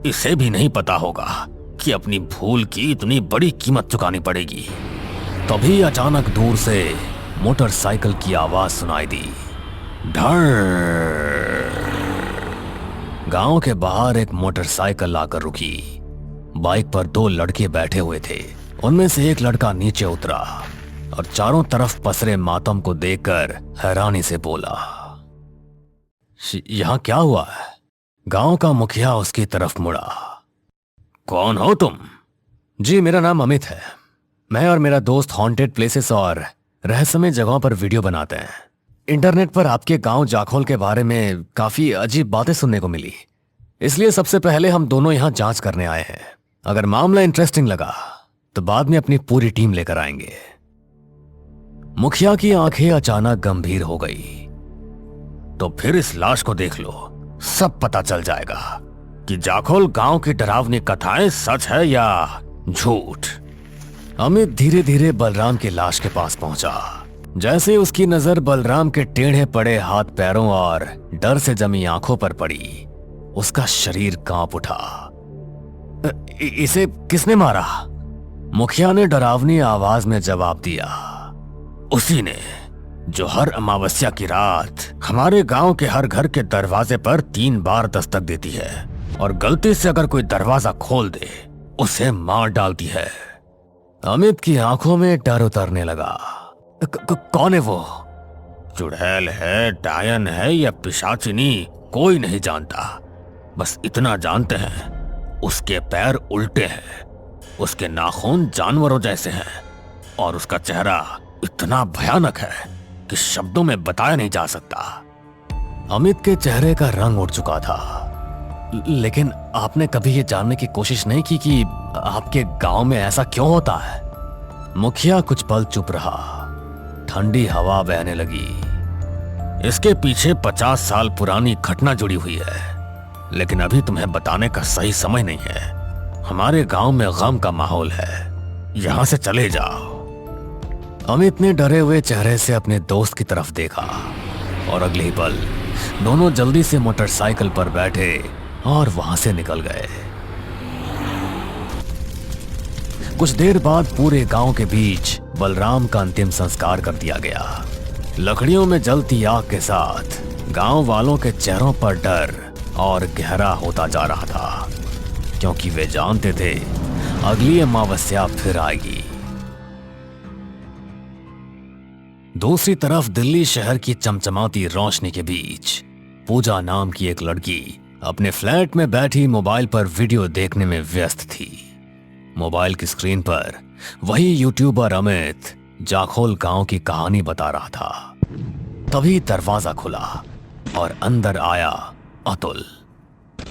इसे भी नहीं पता होगा कि अपनी भूल की इतनी बड़ी कीमत चुकानी पड़ेगी। तभी अचानक दूर से मोटरसाइकिल की आवाज सुनाई दी। धड़। गांव के बाहर एक मोटरसाइकिल आकर रुकी। बाइक पर दो लड़के बैठे हुए थे। उनमें से एक लड़का नीचे उतरा और चारों तरफ पसरे मातम को देखकर हैरानी से बोला, यहां क्या हुआ है? गांव का मुखिया उसकी तरफ मुड़ा। कौन हो तुम? जी, मेरा नाम अमित है। मैं और मेरा दोस्त हॉन्टेड प्लेसेस और रहस्यमय जगहों पर वीडियो बनाते हैं। इंटरनेट पर आपके गांव जाखोल के बारे में काफी अजीब बातें सुनने को मिली, इसलिए सबसे पहले हम दोनों यहां जांच करने आए हैं। अगर मामला इंटरेस्टिंग लगा तो बाद में अपनी पूरी टीम लेकर आएंगे। मुखिया की आंखें अचानक गंभीर हो गई। तो फिर इस लाश को देख लो, सब पता चल जाएगा कि जाखोल गांव की डरावनी कथाएं सच है या झूठ। अमित धीरे धीरे बलराम की लाश के पास पहुंचा। जैसे उसकी नजर बलराम के टेढ़े पड़े हाथ पैरों और डर से जमी आंखों पर पड़ी, उसका शरीर कांप उठा। इसे किसने मारा? मुखिया ने डरावनी आवाज में जवाब दिया, उसी ने जो हर अमावस्या की रात हमारे गांव के हर घर के दरवाजे पर 3 बार दस्तक देती है और गलती से अगर कोई दरवाजा खोल दे उसे मार डालती है। अमित की आंखों में डर उतरने लगा। कौन है वो? चुड़ैल है, डायन है या पिशाचिनी, कोई नहीं जानता। बस इतना जानते हैं उसके पैर उल्टे हैं, उसके नाखून जानवरों जैसे हैं और उसका चेहरा इतना भयानक है कि शब्दों में बताया नहीं जा सकता। अमित के चेहरे का रंग उड़ चुका था। लेकिन आपने कभी ये जानने की कोशिश नहीं की कि आपके गांव में ऐसा क्यों होता है? मुखिया कुछ पल चुप रहा। ठंडी हवा बहने लगी। इसके पीछे 50 साल पुरानी घटना जुड़ी हुई है, लेकिन अभी तुम्हें बताने का सही समय नहीं है। हमारे गांव में गम का माहौल है, यहां से चले जाओ। अमित ने डरे हुए चेहरे से अपने दोस्त की तरफ देखा और अगले ही पल दोनों जल्दी से मोटरसाइकिल पर बैठे और वहां से निकल गए। कुछ देर बाद पूरे गांव के बीच बलराम का अंतिम संस्कार कर दिया गया। लकड़ियों में जलती आग के साथ गांव वालों के चेहरों पर डर और गहरा होता जा रहा था, क्योंकि वे जानते थे अगली अमावस्या फिर आएगी। दूसरी तरफ दिल्ली शहर की चमचमाती रोशनी के बीच पूजा नाम की एक लड़की अपने फ्लैट में बैठी मोबाइल पर वीडियो देखने में व्यस्त थी। मोबाइल की स्क्रीन पर वही यूट्यूबर अमित जाखोल गांव की कहानी बता रहा था। तभी दरवाजा खुला और अंदर आया अतुल।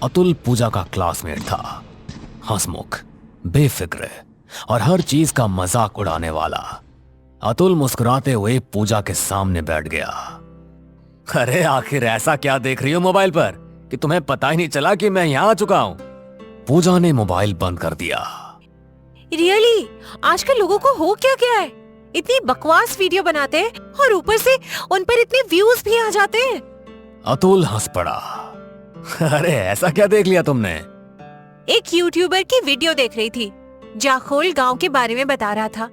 अतुल पूजा का क्लासमेट था, हंसमुख, बेफिक्र और हर चीज का मजाक उड़ाने वाला। अतुल मुस्कुराते हुए पूजा के सामने बैठ गया। अरे आखिर ऐसा क्या देख रही हो मोबाइल पर कि तुम्हें पता ही नहीं चला कि मैं यहाँ आ चुका हूँ? पूजा ने मोबाइल बंद कर दिया। रियली आजकल लोगों को हो क्या गया है? इतनी बकवास वीडियो बनाते हैं और ऊपर से उन पर इतने व्यूज भी आ जाते हैं। अतुल हंस पड़ा। अरे ऐसा क्या देख लिया तुमने? एक यूट्यूबर की वीडियो देख रही थी, जाखोल गांव के बारे में बता रहा था।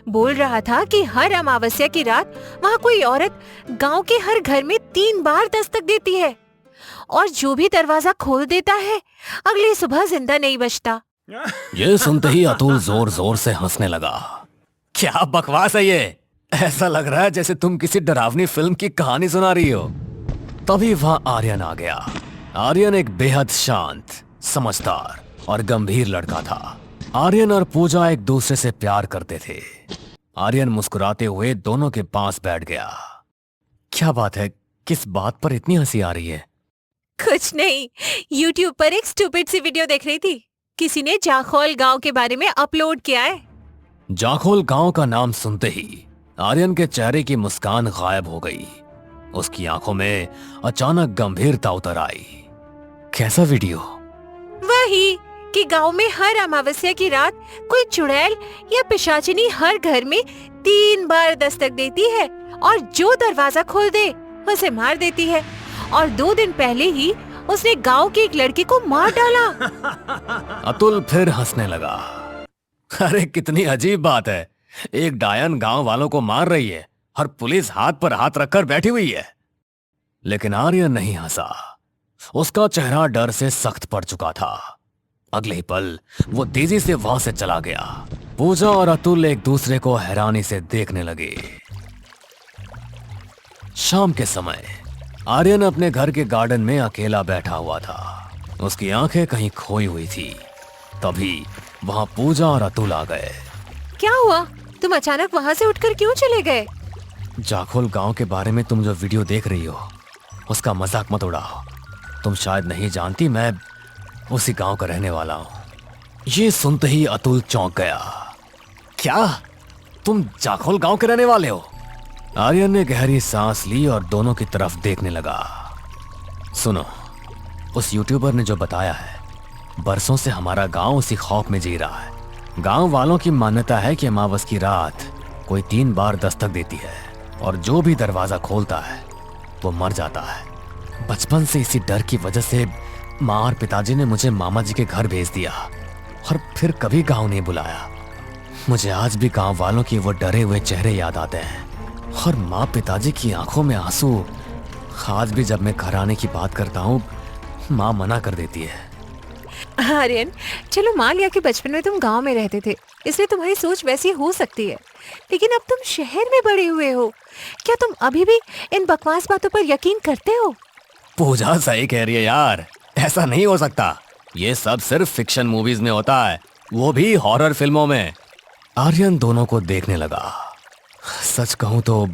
बोल रहा था कि हर अमावस्या की रात वहाँ कोई औरत गांव के हर घर में 3 बार दस्तक देती है और जो भी दरवाजा खोल देता है अगली सुबह जिंदा नहीं बचता। ये सुनते ही अतुल जोर जोर से हंसने लगा। क्या बकवास है ये? ऐसा लग रहा है जैसे तुम किसी डरावनी फिल्म की कहानी सुना रही हो। तभी वहां आर्यन आ गया। आर्यन एक बेहद शांत, समझदार और गंभीर लड़का था। आर्यन और पूजा एक दूसरे से प्यार करते थे। आर्यन मुस्कुराते हुए दोनों के पास बैठ गया। क्या बात है, किस बात पर इतनी हंसी आ रही है? कुछ नहीं, यूट्यूब पर एक स्टूपिड सी वीडियो देख रही थी। किसी ने जाखोल गांव के बारे में अपलोड किया है। जाखोल गांव का नाम सुनते ही आर्यन के चेहरे की मुस्कान गायब हो गई। उसकी आंखों में अचानक गंभीरता उतर आई। कैसा वीडियो? वही कि गांव में हर अमावस्या की रात कोई चुड़ैल या पिशाचिनी हर घर में 3 बार दस्तक देती है और जो दरवाजा खोल दे उसे मार देती है। और 2 दिन पहले ही उसने गांव की एक लड़की को मार डाला। अतुल फिर हंसने लगा। अरे कितनी अजीब बात है, एक डायन गांव वालों को मार रही है और पुलिस हाथ पर हाथ रखकर बैठी हुई है। लेकिन आर्यन नहीं हंसा। उसका चेहरा डर से सख्त पड़ चुका था। अगले ही पल वो तेजी से वहां से चला गया। पूजा और अतुल एक दूसरे को हैरानी से देखने लगे। शाम के समय आर्यन अपने घर के गार्डन में अकेला बैठा हुआ था। उसकी आंखें कहीं खोई हुई थी। तभी वहां पूजा और अतुल आ गए। क्या हुआ? तुम अचानक वहां से उठकर क्यों चले गए? जाखोल गांव के बारे में तुम जो वीडियो देख रही हो उसका मजाक मत उड़ाओ। तुम शायद नहीं जानती, मैं उसी गांव का रहने वाला हूं। ये सुनते ही अतुल चौंक गया। क्या तुम जाखोल गांव के रहने वाले हो? आर्यन ने गहरी सांस ली और दोनों की तरफ देखने लगा। सुनो, उस यूट्यूबर ने जो बताया है, बरसों से हमारा गांव उसी खौफ में जी रहा है। गांव वालों की मान्यता है कि अमावस की रात कोई 3 बार दस्तक देती है और जो भी दरवाजा खोलता है वो मर जाता है। बचपन से इसी डर की वजह से माँ और पिताजी ने मुझे मामा जी के घर भेज दिया और फिर कभी गांव नहीं बुलाया। मुझे आज भी गांव वालों के वो डरे हुए चेहरे याद आते हैं और माँ पिताजी की आंखों में आंसू। आज भी जब मैं घर आने की बात करता हूँ, माँ मना कर देती है। आर्यन, चलो मान लिया कि बचपन में तुम गांव में रहते थे, इसलिए तुम्हारी सोच वैसी हो सकती है। लेकिन अब तुम शहर में बड़े हुए हो, क्या तुम अभी भी इन बकवास बातों पर यकीन करते हो? पूजा सही कह रही है यार, ऐसा नहीं हो सकता। ये सब सिर्फ फिक्शन मूवीज में होता है, वो भी हॉरर फिल्मों में। आर्यन दोनों को देखने लगा। सच कहूं तो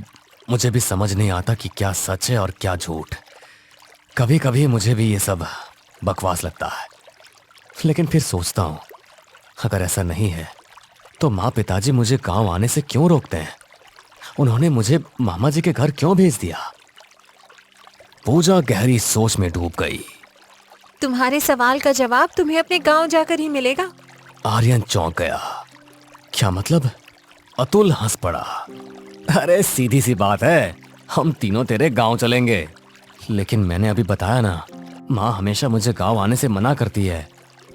मुझे भी समझ नहीं आता कि क्या सच है और क्या झूठ। कभी कभी मुझे भी ये सब बकवास लगता है, लेकिन फिर सोचता हूं अगर ऐसा नहीं है तो माँ पिताजी मुझे गांव आने से क्यों रोकते हैं? उन्होंने मुझे मामा जी के घर क्यों भेज दिया? पूजा गहरी सोच में डूब गई। तुम्हारे सवाल का जवाब तुम्हें अपने गांव जाकर ही मिलेगा। आर्यन चौंक गया। क्या मतलब? अतुल हंस पड़ा। अरे सीधी सी बात है, हम तीनों तेरे गांव चलेंगे। लेकिन मैंने अभी बताया ना, माँ हमेशा मुझे गांव आने से मना करती है।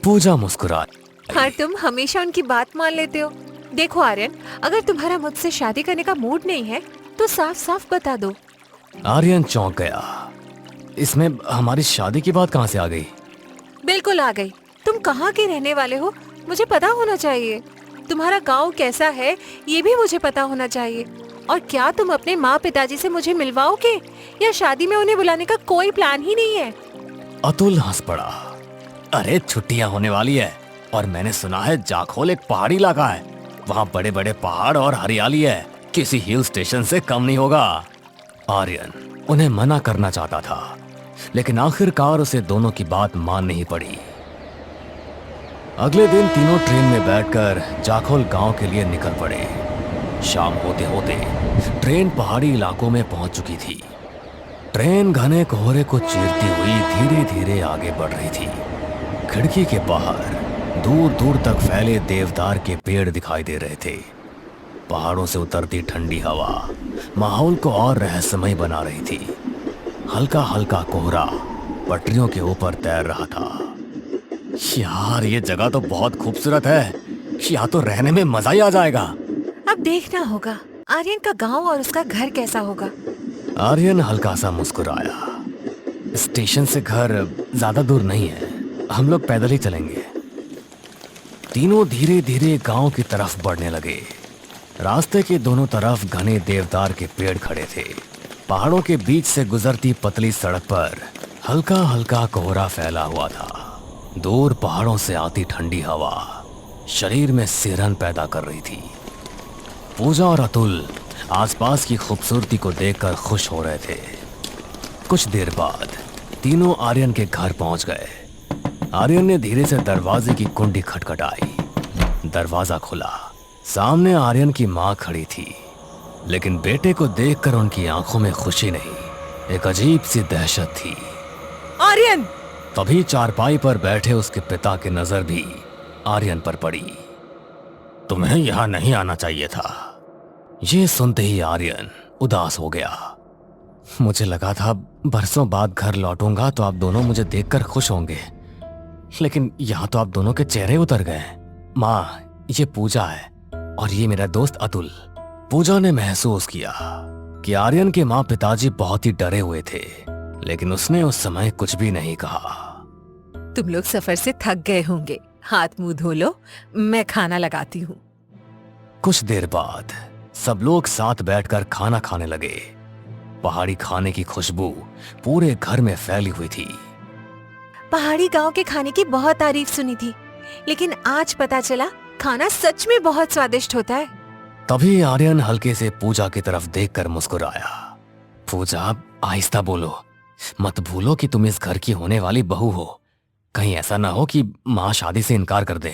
पूजा मुस्कुराई। हाँ, तुम हमेशा उनकी बात मान लेते हो। देखो आर्यन, अगर तुम्हारा मुझसे शादी करने का मूड नहीं है तो साफ साफ बता दो। आर्यन चौंक गया। इसमें हमारी शादी की बात कहाँ से आ गई? बिल्कुल आ गई। तुम कहाँ के रहने वाले हो मुझे पता होना चाहिए। तुम्हारा गांव कैसा है ये भी मुझे पता होना चाहिए। और क्या तुम अपने माँ पिताजी से मुझे मिलवाओगे या शादी में उन्हें बुलाने का कोई प्लान ही नहीं है? अतुल हंस पड़ा। अरे छुट्टियां होने वाली है और मैंने सुना है जाखोल एक पहाड़ी इलाका है। वहाँ बड़े बड़े पहाड़ और हरियाली है, किसी हिल स्टेशन से कम नहीं होगा। आर्यन उन्हें मना करना चाहता था, लेकिन आखिरकार उसे दोनों की बात माननी ही पड़ी। अगले दिन तीनों ट्रेन में बैठकर जाखोल गांव के लिए निकल पड़े। शाम होते होते ट्रेन पहाड़ी इलाकों में पहुंच चुकी थी। ट्रेन घने कोहरे को चीरती हुई धीरे धीरे आगे बढ़ रही थी। खिड़की के बाहर दूर दूर तक फैले देवदार के पेड़ दिखाई दे रहे थे। पहाड़ों से उतरती ठंडी हवा माहौल को और रहस्यमय बना रही थी। हल्का हल्का कोहरा पटरियों के ऊपर तैर रहा था। यार ये जगह तो बहुत खूबसूरत है, यहाँ तो रहने में मजा ही आ जाएगा। अब देखना होगा आर्यन का गांव और उसका घर कैसा होगा। आर्यन हल्का सा मुस्कुराया। स्टेशन से घर ज्यादा दूर नहीं है, हम लोग पैदल ही चलेंगे। तीनों धीरे धीरे गांव की तरफ बढ़ने लगे। रास्ते के दोनों तरफ घने देवदार के पेड़ खड़े थे। पहाड़ों के बीच से गुजरती पतली सड़क पर हल्का हल्का कोहरा फैला हुआ था। दूर पहाड़ों से आती ठंडी हवा शरीर में सिरहन पैदा कर रही थी। पूजा और अतुल आसपास की खूबसूरती को देखकर खुश हो रहे थे। कुछ देर बाद तीनों आर्यन के घर पहुंच गए। आर्यन ने धीरे से दरवाजे की कुंडी खटखटाई। दरवाजा खुला। सामने आर्यन की माँ खड़ी थी, लेकिन बेटे को देखकर उनकी आंखों में खुशी नहीं, एक अजीब सी दहशत थी। आर्यन! तभी चारपाई पर बैठे उसके पिता की नजर भी आर्यन पर पड़ी। तुम्हें यहां नहीं आना चाहिए था। ये सुनते ही आर्यन उदास हो गया। मुझे लगा था बरसों बाद घर लौटूंगा तो आप दोनों मुझे देखकर खुश होंगे, लेकिन यहाँ तो आप दोनों के चेहरे उतर गए। माँ, ये पूजा है और ये मेरा दोस्त अतुल। पूजा ने महसूस किया कि आर्यन के माँ पिताजी बहुत ही डरे हुए थे, लेकिन उसने उस समय कुछ भी नहीं कहा। तुम लोग सफर से थक गए होंगे, हाथ मुंह धो लो, मैं खाना लगाती हूँ। कुछ देर बाद सब लोग साथ बैठकर खाना खाने लगे। पहाड़ी खाने की खुशबू पूरे घर में फैली हुई थी। पहाड़ी गांव के खाने की बहुत तारीफ सुनी थी, लेकिन आज पता चला खाना सच में बहुत स्वादिष्ट होता है। तभी आर्यन हल्के से पूजा की तरफ देखकर मुस्कुराया। पूजा, आहिस्ता बोलो, मत भूलो कि तुम इस घर की होने वाली बहू हो। कहीं ऐसा ना हो कि माँ शादी से इनकार कर दे।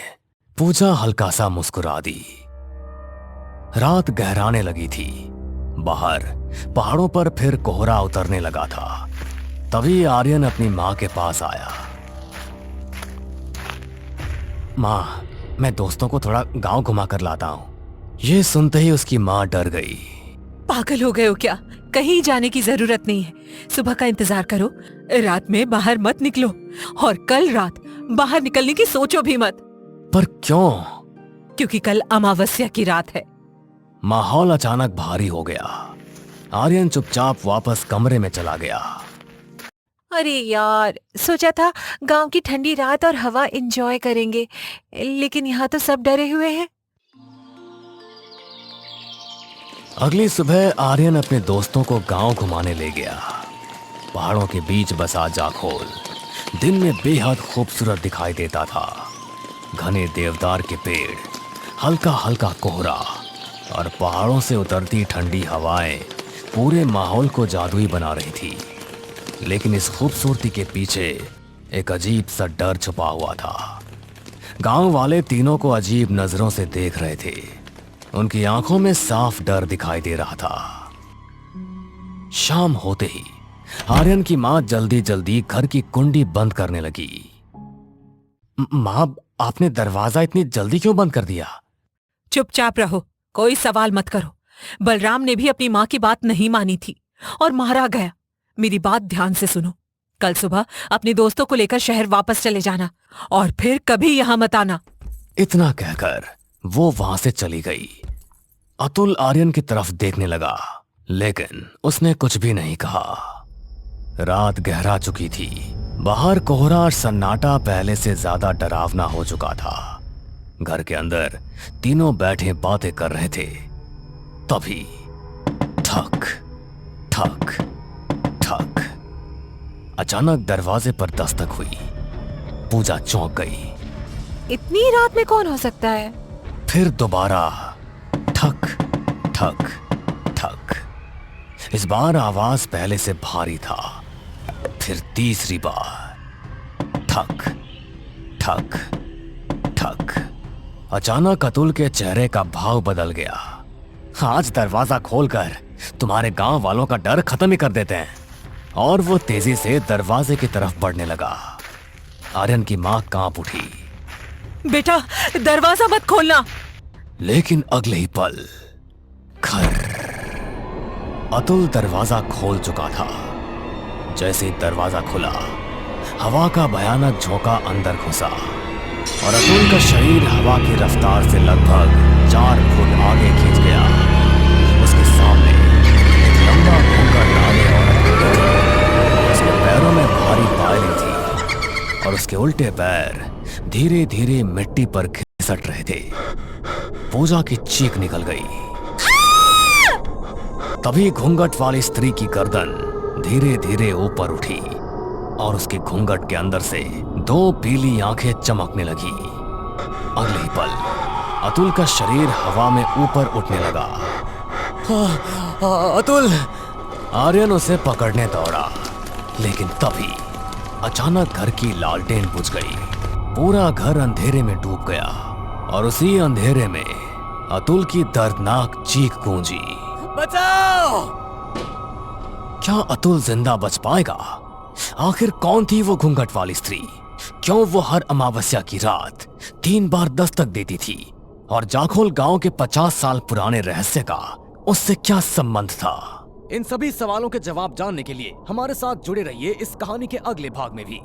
पूजा हल्का सा मुस्कुरा दी। रात गहराने लगी थी। बाहर पहाड़ों पर फिर कोहरा उतरने लगा था। तभी आर्यन अपनी माँ के पास आया। माँ, मैं दोस्तों को थोड़ा गांव घुमा कर लाता हूँ। ये सुनते ही उसकी माँ डर गई। पागल हो गए हो क्या? कहीं जाने की जरूरत नहीं है, सुबह का इंतजार करो। रात में बाहर मत निकलो और कल रात बाहर निकलने की सोचो भी मत। पर क्यों? क्योंकि कल अमावस्या की रात है। माहौल अचानक भारी हो गया। आर्यन चुपचाप वापस कमरे में चला गया। अरे यार, सोचा था गांव की ठंडी रात और हवा एंजॉय करेंगे, लेकिन यहाँ तो सब डरे हुए हैं। अगली सुबह आर्यन अपने दोस्तों को गांव घुमाने ले गया। पहाड़ों के बीच बसा जाखोल दिन में बेहद खूबसूरत दिखाई देता था। घने देवदार के पेड़, हल्का हल्का कोहरा और पहाड़ों से उतरती ठंडी हवाएं पूरे माहौल को जादुई बना रही थी। लेकिन इस खूबसूरती के पीछे एक अजीब सा डर छुपा हुआ था। गांव वाले तीनों को अजीब नजरों से देख रहे थे। उनकी आंखों में साफ डर दिखाई दे रहा था। शाम होते ही आर्यन की माँ जल्दी जल्दी घर की कुंडी बंद करने लगी। माँ, आपने दरवाजा इतनी जल्दी क्यों बंद कर दिया? चुपचाप रहो, कोई सवाल मत करो। बलराम ने भी अपनी माँ की बात नहीं मानी थी और मारा गया। मेरी बात ध्यान से सुनो। कल सुबह अपने दोस्तों को लेकर शहर वापस चले जाना और फिर कभी यहाँ मत आना। इतना कहकर वो वहां से चली गई। अतुल आर्यन की तरफ देखने लगा, लेकिन उसने कुछ भी नहीं कहा। रात गहरा चुकी थी। बाहर कोहरा और सन्नाटा पहले से ज्यादा डरावना हो चुका था। घर के अंदर तीनों बैठे बातें कर रहे थे। तभी ठक ठक ठक अचानक दरवाजे पर दस्तक हुई। पूजा चौंक गई। इतनी रात में कौन हो सकता है? फिर दोबारा ठक ठक ठक। इस बार आवाज पहले से भारी था। फिर तीसरी बार ठक ठक ठक। अचानक अतुल के चेहरे का भाव बदल गया। आज दरवाजा खोलकर तुम्हारे गांव वालों का डर खत्म ही कर देते हैं। और वो तेजी से दरवाजे की तरफ बढ़ने लगा। आर्यन की मां कांप उठी। बेटा, दरवाजा मत खोलना। लेकिन अगले ही पल खर, अतुल दरवाजा खोल चुका था। जैसे ही दरवाजा खुला, हवा का भयानक झोंका अंदर घुसा और अतुल का शरीर हवा की रफ्तार से लगभग 4 फुट आगे खींच गया। उसके सामने एक लंबा घूंघट डाले औरत खड़ी थी। उसके पैरों में भारी पायलें थी और उसके उल्टे पैर धीरे धीरे मिट्टी पर घिसट रहे थे। पूजा की चीख निकल गई। तभी घूंघट वाली स्त्री की गर्दन धीरे धीरे ऊपर उठी और उसके घूंघट के अंदर से 2 पीली आंखें चमकने लगी। अगले ही पल अतुल का शरीर हवा में ऊपर उठने लगा। अतुल! आर्यन उसे पकड़ने दौड़ा, लेकिन तभी अचानक घर की लालटेन बुझ गई। पूरा घर अंधेरे में डूब गया और उसी अंधेरे में अतुल की दर्दनाक चीख गूंजी। बचाओ! क्या अतुल जिंदा बच पाएगा? आखिर कौन थी वो घूंघट वाली स्त्री? क्यों वो हर अमावस्या की रात 3 बार दस्तक देती थी? और जाखोल गांव के 50 साल पुराने रहस्य का उससे क्या संबंध था? इन सभी सवालों के जवाब जानने के लिए हमारे साथ जुड़े रहिए इस कहानी के अगले भाग में भी।